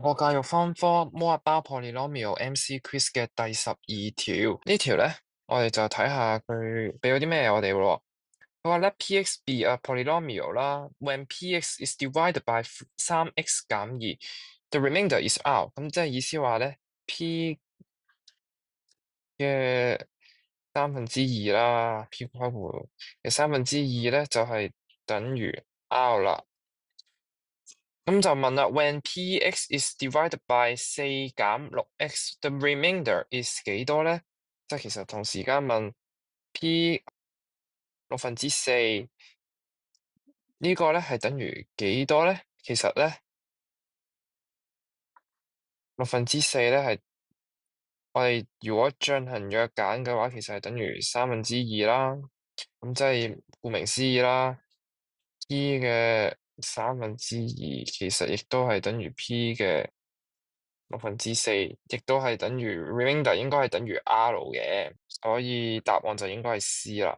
我教育方科摸一包 Polynomial MC Quiz 嘅第12條，呢條咧我哋就睇下佢俾咗啲咩我哋喎。佢話 Let Px be a polynomial 啦，when Px is divided by 3x 減2，the remainder is R。咁即係意思話咧，P 嘅三分之二啦，P 開弧嘅三分之二咧就係等於 R 啦。咁就問啦，when Px is divided by 4減6x，the remainder is 幾多咧？即係其實同時間問 P 4/6呢個咧係等於幾多咧？其實咧4/6咧係我哋如果進行約簡嘅話，其實係等於2/3啦。咁即係顧名思義啦，P 嘅2/3其實亦都係等於 P 嘅4/6，亦都係等於 remainder 應該係等於 R 嘅，所以答案就應該係 C 啦。